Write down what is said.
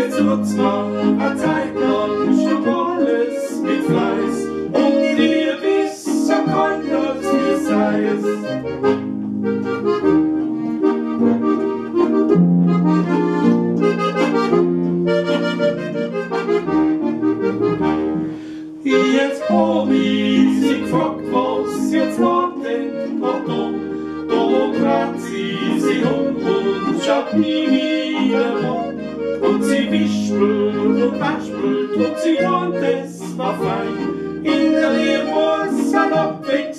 jetzt wird's mal eine Zeit lang schon alles mit Fleiß. Und ihr wisst, so kann das wie sei es. Jetzt hab ich sie gefragt, was jetzt war denn da? Da dreht sie sich und schaut nie wieder an. Und sie wispelt und waspelt und sie lernt, es war fein. In der Liebe muss ein Abwechslung